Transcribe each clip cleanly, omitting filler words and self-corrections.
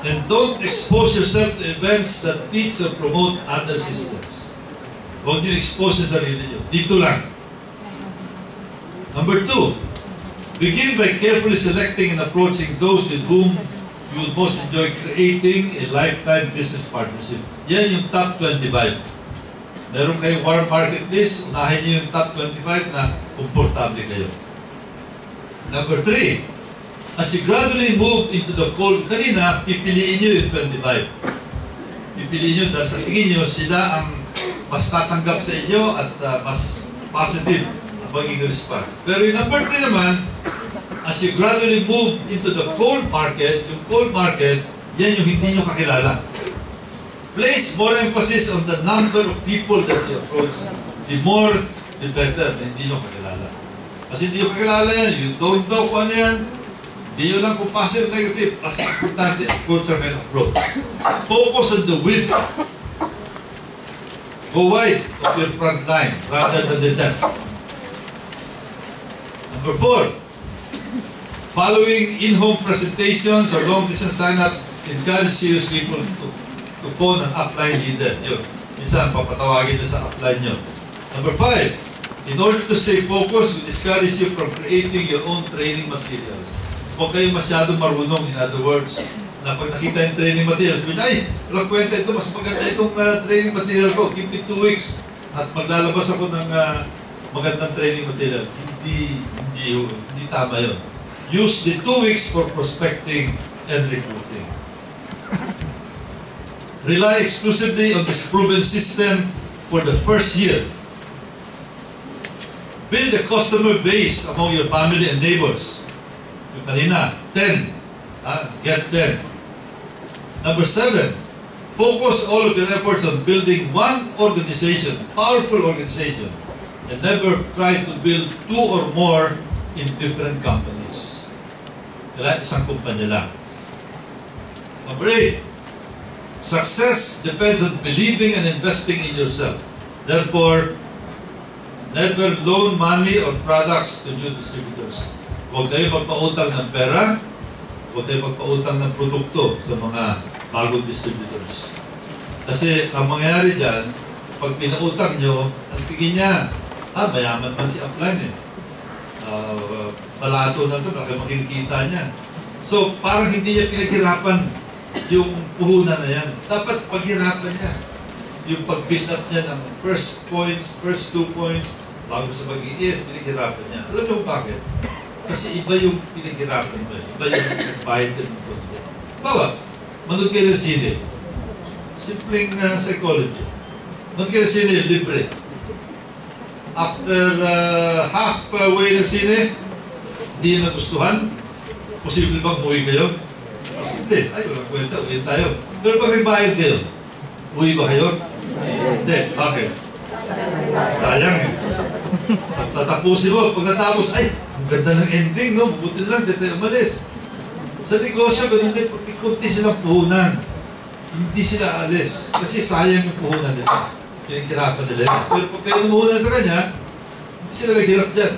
And don't expose yourself to events that teach or promote other systems. Huwag niyo expose yung sarili niyo. Dito lang. Number 2, begin by carefully selecting and approaching those with whom you would most enjoy creating a lifetime business partnership. Yan yung top 25. Meron kayong warm market list, unahin niyo yung top 25 na komportable kayo. Number 3, as you gradually move into the cold, kanina, pipiliin nyo yung 25. Pipiliin nyo dahil sa tingin nyo, sila ang mas tatanggap sa inyo at mas positive ang magiging response. Pero yung number 3 naman, as you gradually move into the cold market, yung cold market, yan yung hindi nyo kakilala. Place more emphasis on the number of people that you approach. The more, the better, na hindi nyo kakilala. Kasi hindi nyo kakilala yan, you don't know kung ano yan, hindi nyo lang kung positive negative, as importante, approach ang approach. Focus on the width. Go wide of your front line rather than the depth. Number 4, following in-home presentations or long-distance sign-up, encourage serious people to phone an upline leader. Yun. Minsan, papatawagin nyo sa upline nyo. Number 5, in order to stay focused, we discourage you from creating your own training materials. Huwag kayo masyadong marunong, in other words, na pag nakita yung training materials, sabihin, ay, walang kwenta ito, mas maganda itong training material ko, give me 2 weeks, at maglalabas ako ng magandang training material. Hindi tama yun. Use the 2 weeks for prospecting and recruiting. Rely exclusively on this proven system for the first year. Build a customer base among your family and neighbors. Yung kanina, 10. Get 10. Number 7, focus all of your efforts on building one organization, powerful organization, and never try to build 2 or more in different companies. Kailangan isang kumpanya lang. Number 8, success depends on believing and investing in yourself. Therefore, never loan money or products to new distributors. Huwag kayo magpautang ng pera, huwag kayo magpautang ng produkto sa mga bagong distributors. Kasi ang mangyayari dyan, pag pinautang nyo, ang tingin niya, mayaman man si upline eh. Palato na ito, baka makikita niya. So, parang hindi niya pinaghirapan yung puhunan na yan. Dapat paghirapan niya. Yung pag-build up niya ng first points, first 2 points, bago sa mag-i-is, pinaghirapan niya. Alam mo bakit? Kasi iba yung pinaghirapan mo. Iba yung nagbayad ka ng konti. Bawa, manood kayo ng sine. Simpleng psychology. Manood kayo ng sine, libre. After halfway ng sine, hindi yung nagustuhan, posible bang uwi kayo? Hindi. Ay, walang kwenta, uwi tayo. Pero pag nagbayad kayo, uwi ba kayo? Hindi. Bakit? Sayang eh. Tatapusin mo. Pag natapos, ay, ang ganda ng ending, no? Mabuti na lang, dito tayo umalis. Sa negosyo, ganun din, pag kunti silang puhunan, hindi sila alis. Kasi sayang yung puhunan nila. Pinaghirapan nila. Pero pag kayo umuhunan sa kanya, hindi sila naghirap dyan.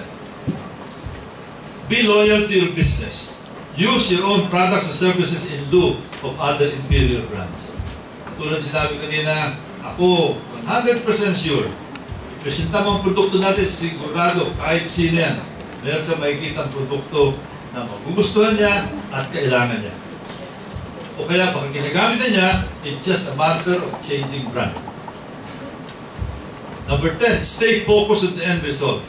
Be loyal to your business. Use your own products and services in lieu of other inferior brands. Tulad sinabi kanina, ako, 100% sure, presenta mo ang produkto natin, sigurado, kahit sino yan, meron siya makikita ang produkto na magugustuhan niya at kailangan niya. O kaya baka ginagamit na niya, it's just a matter of changing brand. Number 10, stay focused on the end result.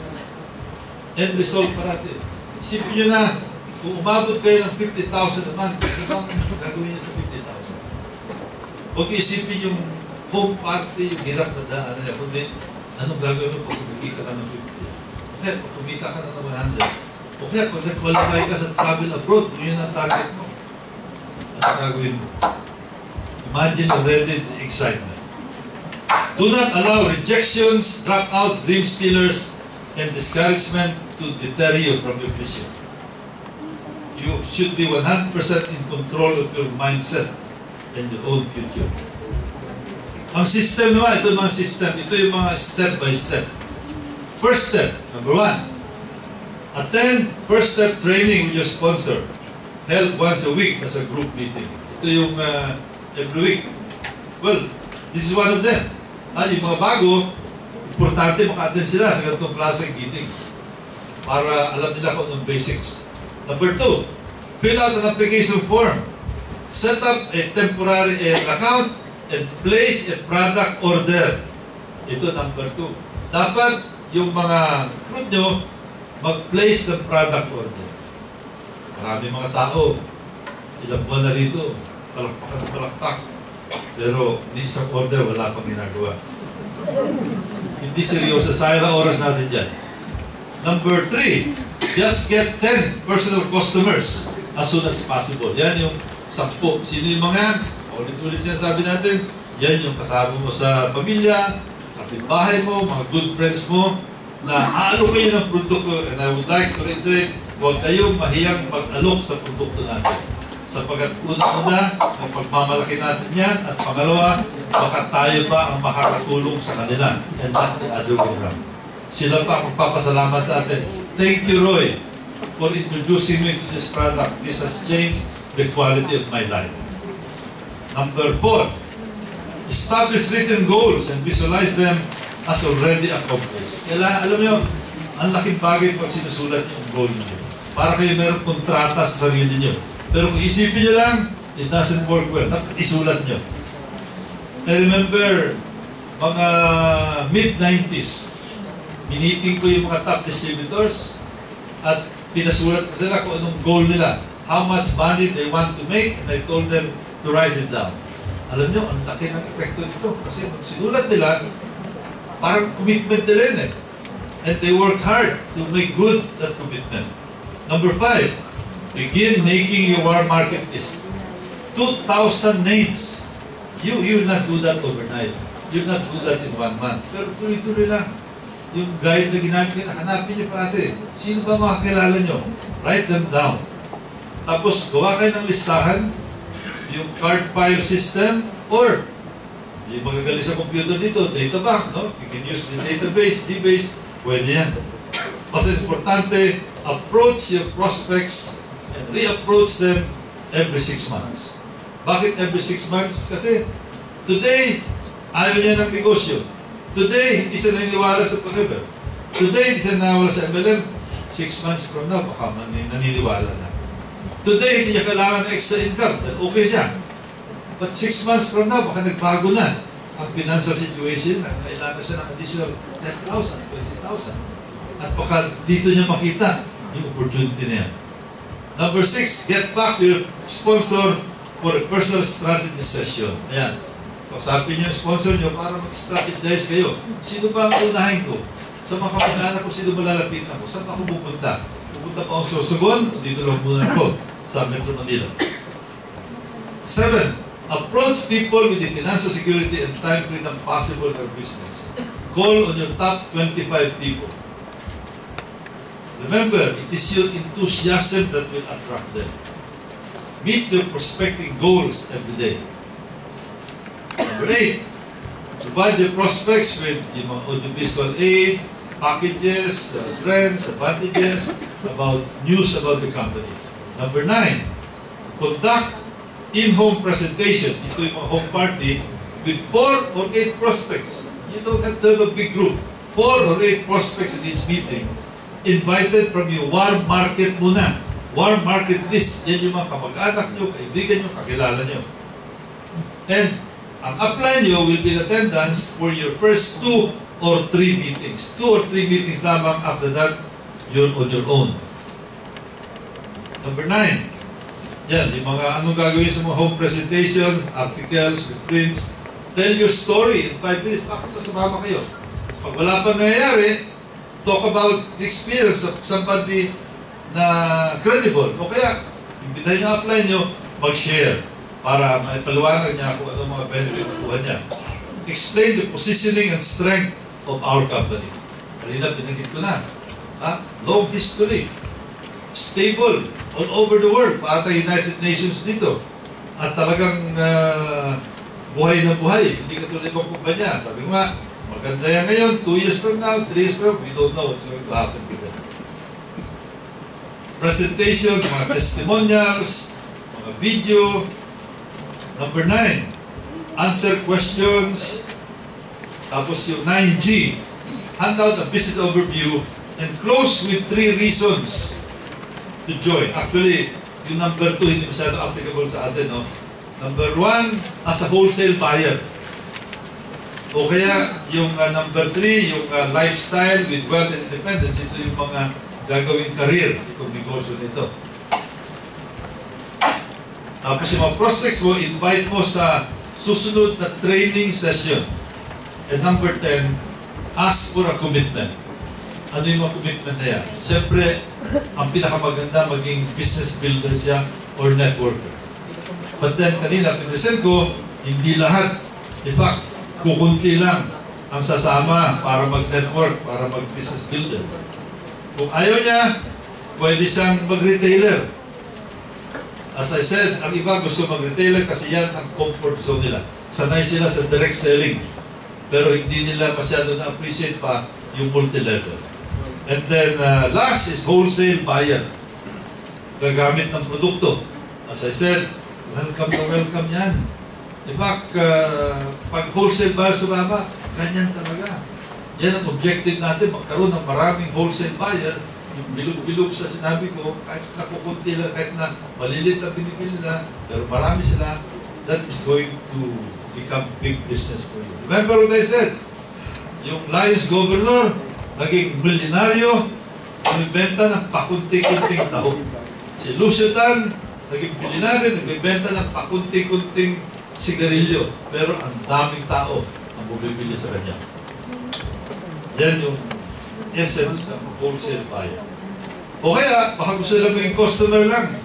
End result parati. Isipin nyo na, kung umabot kayo ng 50,000 a month, ano bang gagawin niyo sa 50,000? Huwag isipin yung home party, yung hirap na daan niya, kundi anong gagawin mo pag kumikita ka ng 50? O kaya pag kumita ka na ng 100? O kaya pag nag-qualify ka sa travel abroad, yun ang target mo. Ano gagawin mo? Imagine already the excitement. Do not allow rejections, dropout, dream stealers, and discouragement to deter you from your vision. You should be 100% in control of your mindset and your own future. Ang system naman, ito yung mga system, ito yung mga step by step. First step, number 1, attend first step training with your sponsor. held once a week as a group meeting. Ito yung every week. Well, this is one of them. Yung mga bago, importante maka-attend sila sa ganitong klaseng meeting para alam nila kung anong basics. Number 2, fill out an application form. Set up a temporary account and place a product order. Ito number 2. Dapat yung mga group nyo mag-place ng product order. Marami mga tao, ilang buwan na rito, palakpak. Pero ni isang order, wala pang ginagawa. Hindi seryoso. Sayang ang oras natin dyan. Number 3, just get 10 personal customers as soon as possible. Yan yung 10. Sino yung mga? Ulit-ulit sinasabi natin, yan yung kasama mo sa pamilya, kapitbahay mo, mga good friends mo, na aalo kayo ng produkto. And I would like to reiterate, huwag kayong mahiyang mag-alok sa produkto natin. Sapagkat una-una, ang pagmamalaki natin yan, at pangalawa, baka tayo pa ang makakatulong sa kanila, and not the other way around. Sila pa ang magpapasalamat sa atin. Thank you, Roy, for introducing me to this product. This has changed the quality of my life. Number 4, establish written goals and visualize them as already accomplished. Kailangan, alam nyo, ang laking bagay pag sinusulat yung goal niyo. Para kayo mayroong kontrata sa sarili niyo. Pero kung isipin nyo lang, it doesn't work well. Dapat isulat nyo. I remember, mga mid-90s, miniting ko yung mga top distributors at pinasulat ko sila kung anong goal nila. How much money they want to make, and I told them to write it down. Alam nyo, ang laki ng epekto nito. Kasi sinulat nila, parang commitment nila yun eh. And they worked hard to make good that commitment. Number 5, begin making your market list. 2,000 names. You will not do that overnight. You will not do that in 1 month. Pero tuloy-tuloy lang. Yung guide na ginamit nyo, hanapin nyo parati. Sino ba makakilala nyo? Write them down. Tapos, gawa kayo ng listahan, yung card file system, or yung magagaling sa computer dito, data bank, no? You can use the database, DBase, pwede yan. Mas importante, approach your prospects and re-approach them every 6 months. Bakit every 6 months? Kasi today, ayaw niya ng negosyo. Today, hindi siya naniniwala sa Forever. Today, hindi siya naniniwala sa MLM. 6 months from now, baka naniniwala na. Today, hindi niya kailangan ng extra income. Okay siya. But 6 months from now, baka nagbago na ang financial situation na kailangan siya ng additional 10,000, 20,000. At baka dito niya makita yung opportunity na yan. Number 6, get back to your sponsor for a personal strategy session. Ayan. Kausapin niyo yung sponsor niyo para mag-strategize kayo. Sino ba ang unahin ko? Sa mga kapag-anak ko, sino malalapitan ko? Saan ako pupunta? Pupunta pa ako sa Sorsogon? Dito lang muna ko sa Metro Manila. 7, approach people with the financial security and time freedom possible for business. Call on your top 25 people. Remember, it is your enthusiasm that will attract them. Meet your prospecting goals every day. Number 8, provide your prospects with yung mga audiovisual aid, packages, trends, advantages, about news about the company. Number 9, conduct in-home presentations. Ito yung mga home party with 4 or 8 prospects. You don't have to have a big group. 4 or 8 prospects in each meeting. Invited from your warm market muna. Warm market list. Yan yung mga kamag-anak nyo, kaibigan nyo, kakilala nyo. And ang upline nyo will be in attendance for your first 2 or 3 meetings. 2 or 3 meetings lamang. After that, you're on your own. Number 9. Yan, yung mga anong gagawin sa mga home presentations, articles, reprints. Tell your story in 5 minutes. Bakit masama kayo? Pag wala pa nangyayari, talk about the experience of somebody na credible. O kaya, imbitahin na upline nyo, mag-share para maipaliwanag niya kung ano mga benefit na kuha niya. Explain the positioning and strength of our company. Kanina, binanggit ko na. Long history. Stable all over the world. Paata United Nations dito. At talagang buhay na buhay. Hindi katulad ibang kumpanya. Sabi ko nga, maganda yan ngayon, 2 years from now, 3 years from now, we don't know what's going to happen to them. presentations, mga testimonials, mga video. Number 9, answer questions. Tapos yung 9G, hand out a business overview and close with 3 reasons to join. Actually, yung number 2 hindi masyado applicable sa atin, no? Number 1, as a wholesale buyer. O kaya yung number 3, yung lifestyle with wealth and independence, ito yung mga gagawing career itong negosyo nito. Tapos yung mga prospects mo, invite mo sa susunod na training session. And number 10, ask for a commitment. Ano yung mga commitment na yan? Siyempre, ang pinakamaganda maging business builder siya or networker. But then, kanina, pinresent ko, hindi lahat. In fact, kukunti lang ang sasama para mag-network, para mag-business builder. Kung ayaw niya, pwede siyang mag-retailer. As I said, ang iba gusto mag-retailer kasi yan ang comfort zone nila. Sanay sila sa direct selling. Pero hindi nila masyado na-appreciate pa yung multi-level. And then, last is wholesale buyer. Gagamit ng produkto. As I said, welcome na welcome yan. In fact, pag wholesale buyer sumama, ganyan talaga. Yan ang objective natin, magkaroon ng maraming wholesale buyer. Yung bilog-bilog sa sinabi ko, kahit nakukunti lang, kahit na malilit na binigil nila, pero marami sila, that is going to become big business for you. Remember what I said? Yung Lions Governor, naging milyonaryo, nagbibenta ng pakunti-kunting taho. Si Lucio Tan, naging milyonaryo, nagbibenta ng pakunti-kunting sigarilyo. Pero ang daming tao ang bumibili sa kanya. Yan yung essence ng wholesale buyer. O kaya, baka gusto nila maging customer lang.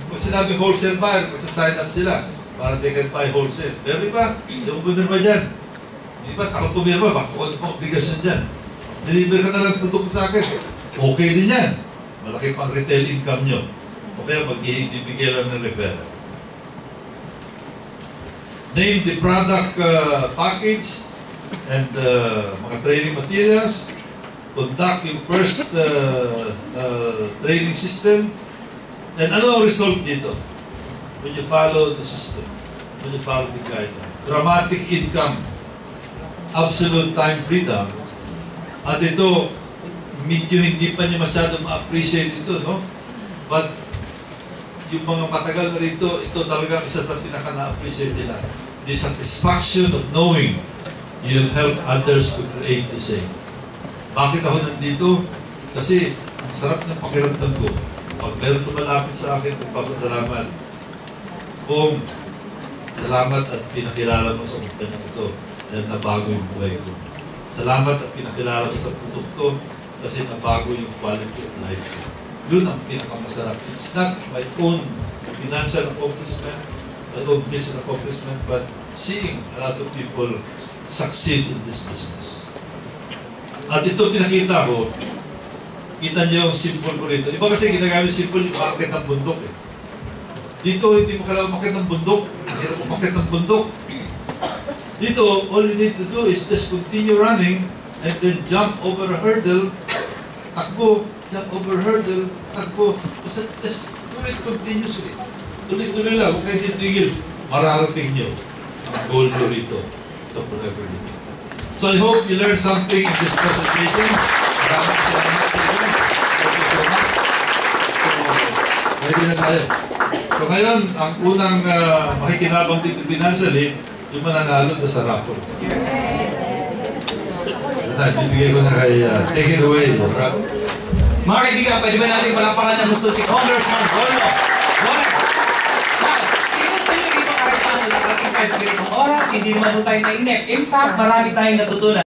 Pag sinabing wholesale buyer, magsa-sign up sila para they can buy wholesale. Pero iba, yung pumirma dyan. Iba, takot pumirma, baka kung ano obligasyon dyan. Deliver ka na lang produkto sa akin. Okay din yan. Malaki pang retail income nyo. O kaya magbibigay lang ng referral. Name the product package and mga training materials. Conduct yung first training system. And ano ang result dito? When you follow the system, when you follow the guideline. Dramatic income. Absolute time freedom. At ito, medyo hindi pa niya masyado ma-appreciate ito, no? But, yung mga matagal na rito, ito talaga isa sa pinaka-na-appreciate nila. The satisfaction of knowing you help others to create the same. Bakit ako nandito? Kasi, ang sarap ng pakiramdam ko. Pag meron lumalapit sa akin, magpapasalamat. Kung salamat at pinakilala mo sa kumpanya ito, dahil nabago yung buhay ko. Salamat at pinakilala ko sa produkto kasi nabago yung quality of life ko. Yun ang pinakamasarap. It's not my own financial accomplishment, my own business accomplishment, but seeing a lot of people succeed in this business. At ito pinakita ko, kita niyo yung symbol ko rito. Iba kasi ginagamit yung symbol, umakit ng bundok eh. Dito, hindi mo kailangan umakit ng bundok. Hirap umakit ng bundok. Dito, all you need to do is just continue running and then jump over a hurdle, takbo, jump over a hurdle, takbo. Just do it continuously. Tuloy-tuloy lang, huwag kayo titigil. Mararating nyo ang goal nyo rito sa forever living. So I hope you learned something in this presentation. Maraming salamat sa inyo. Thank you so much. So, ready na tayo. So ngayon, ang unang makikinabang dito financially, yung mananalo na sa rapport. Bibigay ko na kay take it away, Rob. Mga kaibigan, pwede ba natin palapakan ng gusto si Congressman Rollo? Now, sino sa inyo dito kahit paano nakarating tayo sa ganitong oras, hindi naman tayo nainip. In fact, marami tayong natutunan.